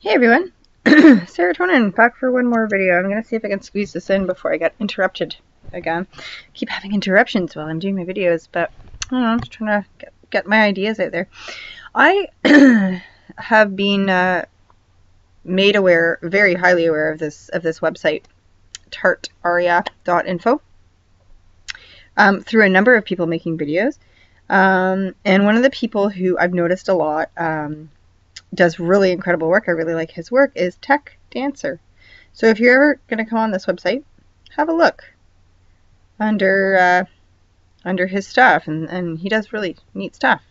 Hey everyone, Serotonin back for one more video. I'm going to see if I can squeeze this in before I get interrupted again. Keep having interruptions while I'm doing my videos, but I don't know, I'm just trying to get my ideas out there. I have been made aware, very highly aware of this website, tartaria.info, through a number of people making videos. And one of the people who I've noticed a lot does really incredible work, I really like his work, is Tech Dancer. So if you're ever going to come on this website, have a look under his stuff, and he does really neat stuff.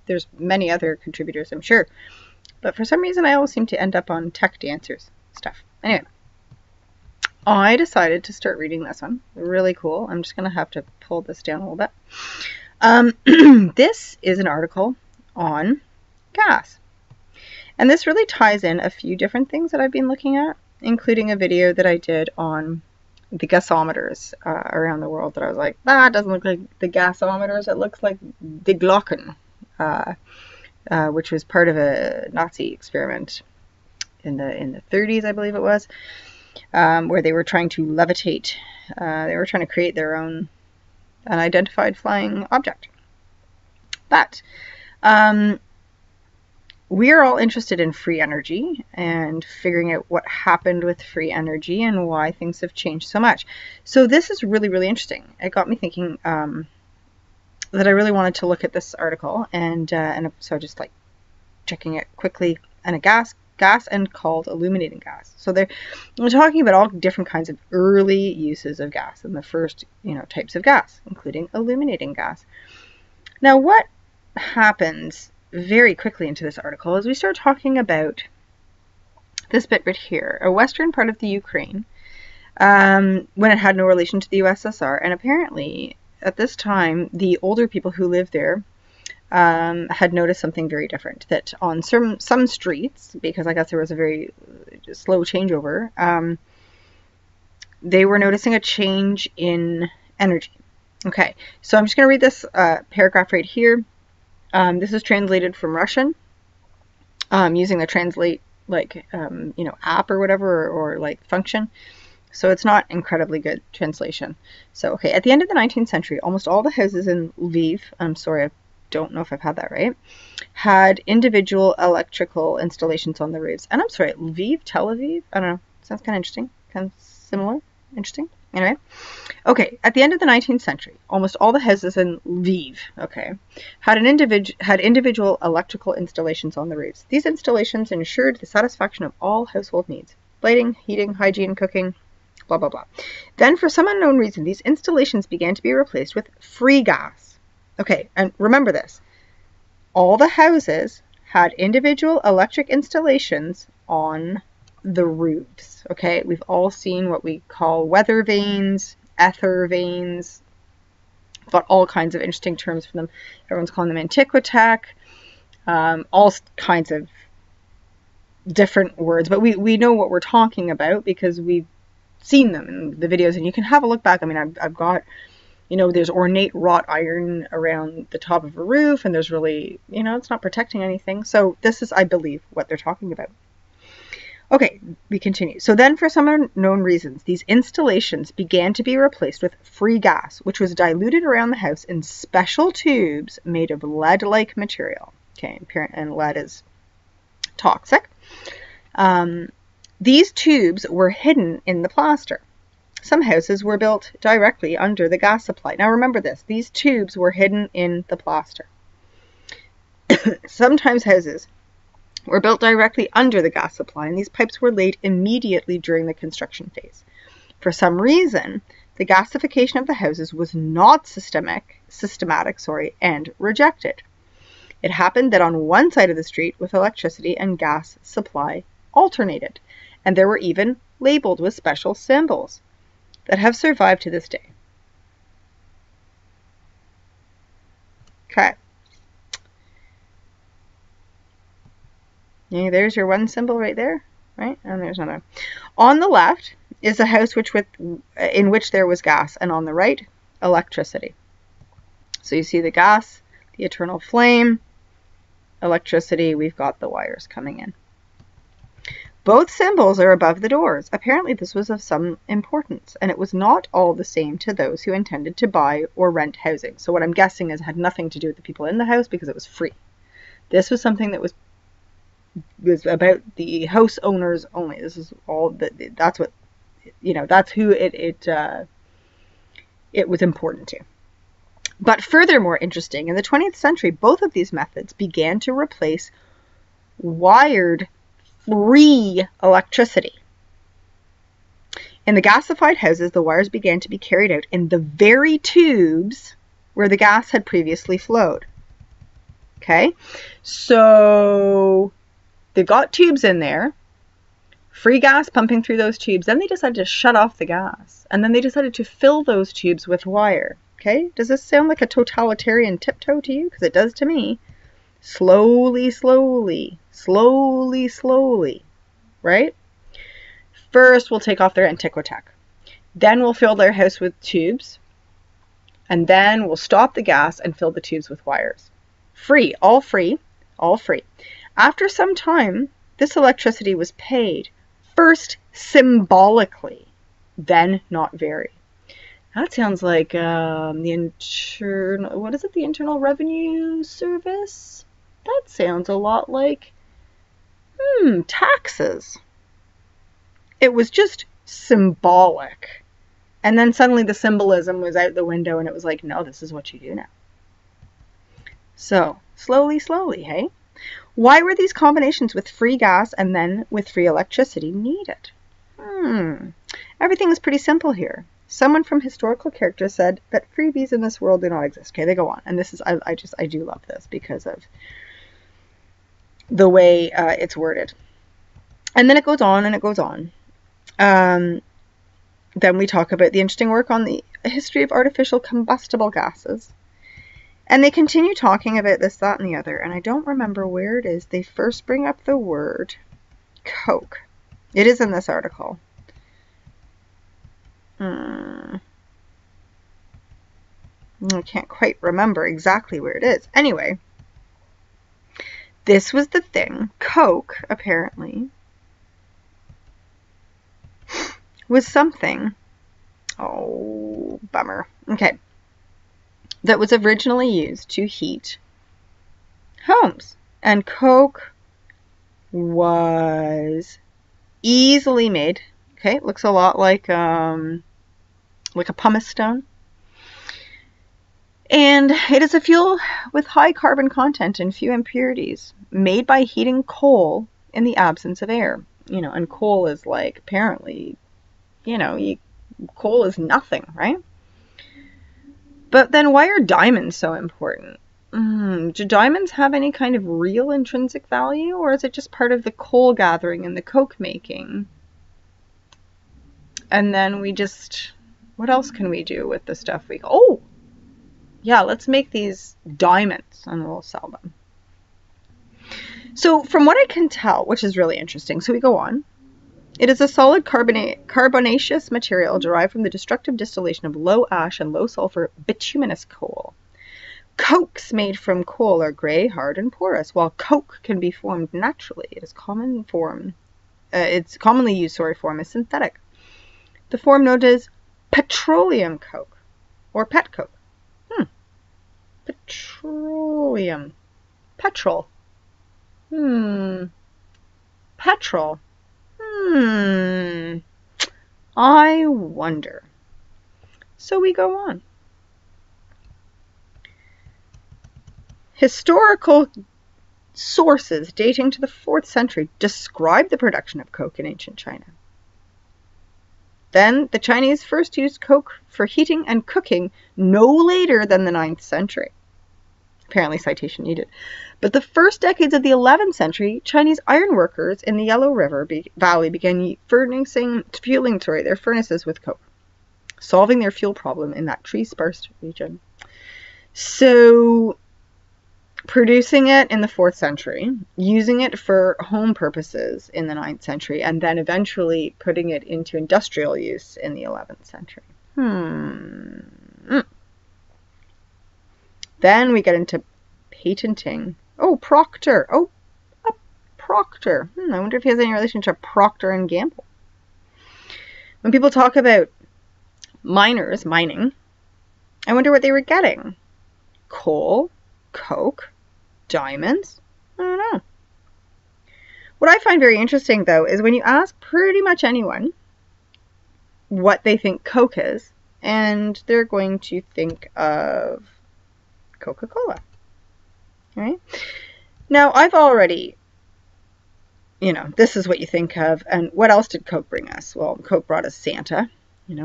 There's many other contributors, I'm sure, but for some reason I always seem to end up on Tech Dancer's stuff. Anyway, I decided to start reading this one. Really cool. I'm just going to have to pull this down a little bit. This is an article on gas. And this really ties in a few different things that I've been looking at, including a video that I did on the gasometers around the world that I was like, that doesn't look like the gasometers, it looks like the Glocken, which was part of a Nazi experiment in the 30s, I believe it was, where they were trying to levitate, they were trying to create their own unidentified flying object. But we are all interested in free energy and figuring out what happened with free energy and why things have changed so much. So this is really, really interesting. It got me thinking that I really wanted to look at this article, and so just like checking it quickly. And a gas and called illuminating gas. So we're talking about all different kinds of early uses of gas and the first types of gas, including illuminating gas. Now, what happens very quickly into this article as we start talking about this bit right here, a western part of the Ukraine, when it had no relation to the USSR, and apparently at this time the older people who lived there had noticed something very different, that on some streets, because I guess there was a very slow changeover, they were noticing a change in energy. Okay, so I'm just going to read this paragraph right here. This is translated from Russian, using the translate app or whatever, or like function. So it's not incredibly good translation. So, okay, at the end of the 19th century, almost all the houses in Lviv, I'm sorry, I don't know if I've had that right, had individual electrical installations on the roofs. And I'm sorry, Lviv, Tel Aviv? I don't know. Sounds kind of interesting. Kind of similar. Interesting. Anyway. Okay, at the end of the 19th century, almost all the houses in Lviv, okay, had individual electrical installations on the roofs. These installations ensured the satisfaction of all household needs: lighting, heating, hygiene, cooking, blah, blah, blah. Then, for some unknown reason, these installations began to be replaced with free gas. Okay, and remember this. All the houses had individual electric installations on the roofs. Okay, we've all seen what we call weather vanes, ether vanes, got all kinds of interesting terms for them. Everyone's calling them antiquitech, all kinds of different words, but we know what we're talking about because we've seen them in the videos, and you can have a look back. I mean, I've got, there's ornate wrought iron around the top of a roof, and there's really, it's not protecting anything. So this is, I believe, what they're talking about. Okay, we continue. So then, for some unknown reasons, these installations began to be replaced with free gas, which was diluted around the house in special tubes made of lead-like material. Okay, and lead is toxic. These tubes were hidden in the plaster. Some houses were built directly under the gas supply. Now remember this, these tubes were hidden in the plaster. Sometimes houses were built directly under the gas supply, and these pipes were laid immediately during the construction phase. For some reason, the gasification of the houses was not systematic, and rejected. It happened that on one side of the street, with electricity and gas supply alternated, and there were even labeled with special symbols that have survived to this day. Okay. Yeah, there's your one symbol right there, right? And there's another. On the left is a house in which there was gas, and on the right, electricity. So you see the gas, the eternal flame, electricity, we've got the wires coming in. Both symbols are above the doors. Apparently this was of some importance, and it was not all the same to those who intended to buy or rent housing. So what I'm guessing is it had nothing to do with the people in the house because it was free. This was something that was about the house owners only. This is all that's what, that's who it was important to. But furthermore interesting, in the 20th century, both of these methods began to replace wired free electricity. In the gasified houses, the wires began to be carried out in the very tubes where the gas had previously flowed. Okay, so they've got tubes in there, free gas pumping through those tubes. Then they decided to shut off the gas, and then they decided to fill those tubes with wire. Okay, does this sound like a totalitarian tiptoe to you? Because it does to me. Slowly, slowly, slowly, slowly, right? First, we'll take off their antiquitech. Then we'll fill their house with tubes. And then we'll stop the gas and fill the tubes with wires. Free, all free, all free. After some time, this electricity was paid. First, symbolically, then not very. That sounds like the Internal Revenue Service? That sounds a lot like, taxes. It was just symbolic. And then suddenly the symbolism was out the window and it was like, no, this is what you do now. So, slowly, slowly, hey? Why were these combinations with free gas and then with free electricity needed? Everything is pretty simple here. Someone from historical character said that freebies in this world do not exist. Okay, they go on. And this is, I do love this because of the way it's worded. And then it goes on and it goes on. Then we talk about the interesting work on the history of artificial combustible gases. And they continue talking about this, that, and the other. And I don't remember where it is. They first bring up the word coke. It is in this article. I can't quite remember exactly where it is. Anyway, this was the thing. Coke, apparently, was something. Oh, bummer. Okay. That was originally used to heat homes. And Coke was easily made. Okay, it looks a lot like a pumice stone. And it is a fuel with high carbon content and few impurities, made by heating coal in the absence of air. And coal is like, apparently, coal is nothing, right? But then why are diamonds so important? Do diamonds have any kind of real intrinsic value, or is it just part of the coal gathering and the coke making? And then we just, what else can we do with the stuff let's make these diamonds and we'll sell them. So from what I can tell, which is really interesting, so we go on. It is a solid carbonaceous material derived from the destructive distillation of low ash and low sulfur bituminous coal. Cokes made from coal are gray, hard, and porous, while coke can be formed naturally. It's commonly used form is synthetic. The form known as petroleum coke or pet coke. Petroleum. Petrol. Petrol. I wonder. So we go on. Historical sources dating to the 4th century describe the production of coke in ancient China. Then the Chinese first used coke for heating and cooking no later than the 9th century. Apparently citation needed. But the first decades of the 11th century, Chinese ironworkers in the Yellow River Valley began fueling their furnaces with coke, solving their fuel problem in that tree-sparse region. So, producing it in the 4th century, using it for home purposes in the 9th century, and then eventually putting it into industrial use in the 11th century. Then we get into patenting. Oh, Procter. Oh, a Procter. I wonder if he has any relation to Procter and Gamble. When people talk about miners mining, I wonder what they were getting. Coal, coke, diamonds? I don't know. What I find very interesting, though, is when you ask pretty much anyone what they think Coke is, and they're going to think of Coca-Cola. Right? Now, I've already, this is what you think of. And what else did Coke bring us? Well, Coke brought us Santa,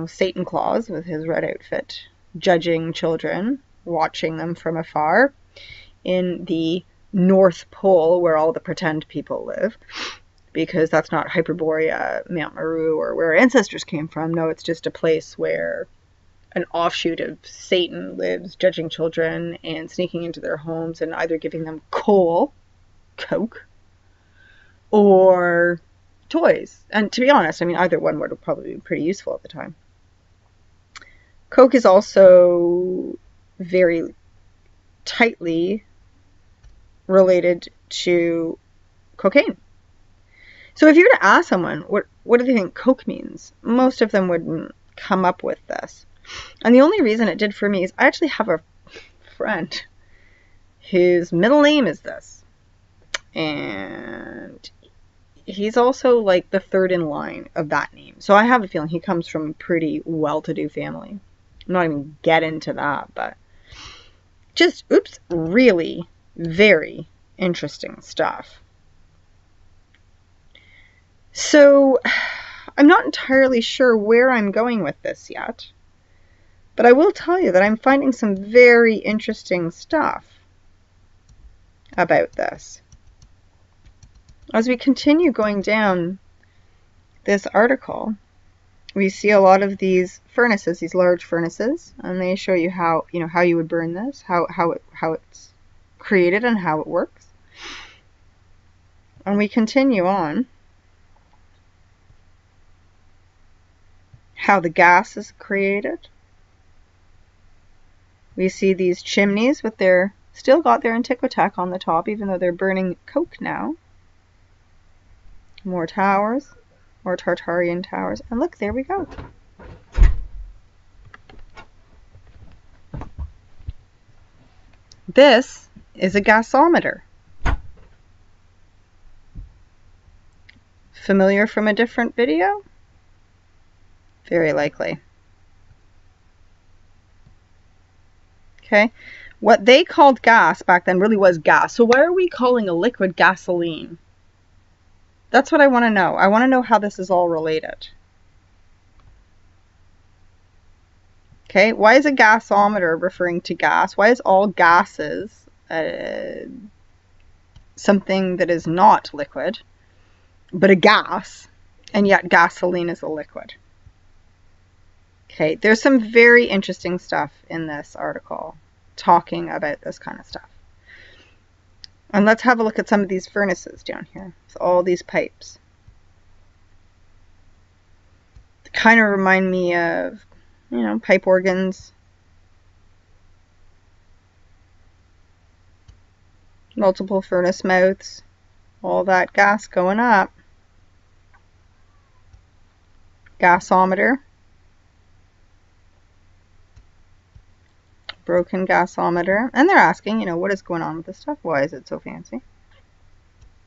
Satan Claus with his red outfit, judging children, watching them from afar in the North Pole where all the pretend people live, because that's not Hyperborea, Mount Meru, or where our ancestors came from. No, it's just a place where an offshoot of Satan lives, judging children and sneaking into their homes and either giving them coal, coke, or toys. And to be honest, either one would have probably been pretty useful at the time. Coke is also very tightly related to cocaine. So if you were to ask someone, what do they think Coke means? Most of them wouldn't come up with this. And the only reason it did for me is I actually have a friend whose middle name is this. And he's also like the third in line of that name. So I have a feeling he comes from a pretty well-to-do family. I'm not even get into that, but just, really very interesting stuff. So I'm not entirely sure where I'm going with this yet, but I will tell you that I'm finding some very interesting stuff about this. As we continue going down this article, we see a lot of these furnaces, these large furnaces, and they show you how you would burn this, how it's created and how it works. And we continue on. How the gas is created. We see these chimneys with still got their Antiquitech on the top, even though they're burning coke now. More towers, more Tartarian towers. And look, there we go. This is a gasometer. Familiar from a different video? Very likely. Okay. What they called gas back then really was gas. So why are we calling a liquid gasoline? That's what I want to know. I want to know how this is all related. Okay. Why is a gasometer referring to gas? Why is all gases something that is not liquid, but a gas, and yet gasoline is a liquid? Okay, there's some very interesting stuff in this article talking about this kind of stuff. And let's have a look at some of these furnaces down here. So all these pipes. They kind of remind me of, pipe organs. Multiple furnace mouths. All that gas going up. Gasometer. Broken gasometer. And they're asking, what is going on with this stuff? Why is it so fancy?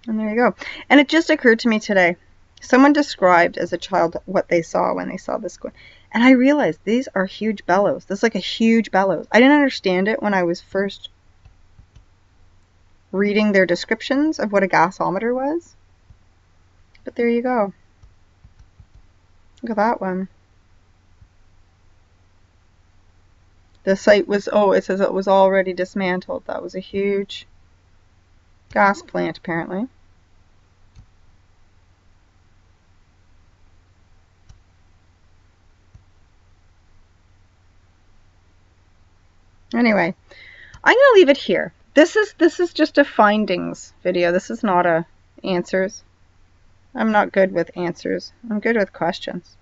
And there you go. And it just occurred to me today. Someone described as a child what they saw when they saw this going. And I realized these are huge bellows. This is like a huge bellows. I didn't understand it when I was first reading their descriptions of what a gasometer was. But there you go. Look at that one. The site was, it says it was already dismantled. That was a huge gas plant, apparently. Anyway, I'm going to leave it here. This is just a findings video. This is not a answers. I'm not good with answers. I'm good with questions.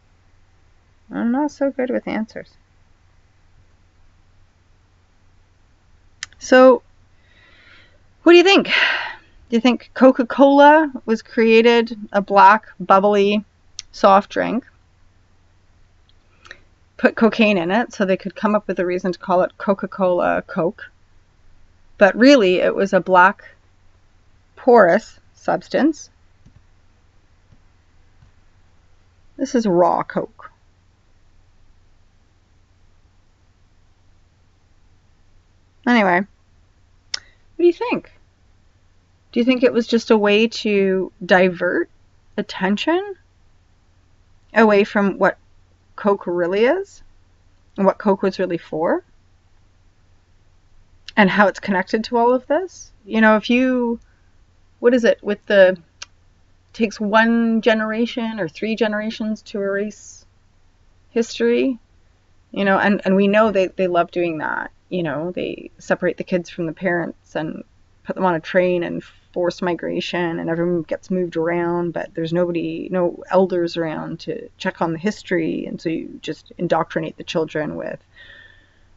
I'm not so good with answers. So, what do you think? Do you think Coca-Cola was created, a black, bubbly, soft drink, put cocaine in it so they could come up with a reason to call it Coca-Cola Coke, but really it was a black, porous substance? This is raw Coke. Anyway, what do you think? Do you think it was just a way to divert attention away from what Coke really is and what Coke was really for and how it's connected to all of this? You know, if you, what is it with the, takes one generation or 3 generations to erase history, you know, and we know they love doing that. You know, they separate the kids from the parents and put them on a train and forced migration, and everyone gets moved around, but there's nobody, no elders around to check on the history, and so you just indoctrinate the children with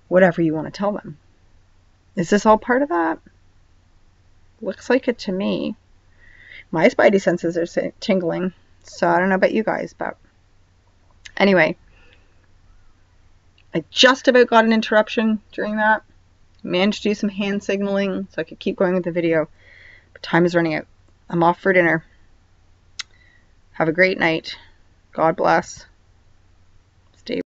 whatever you want to tell them. Is this all part of that? Looks like it to me. My spidey senses are tingling, so I don't know about you guys, but anyway, I just about got an interruption during that. Managed to do some hand signaling so I could keep going with the video, but time is running out. I'm off for dinner. Have a great night. God bless.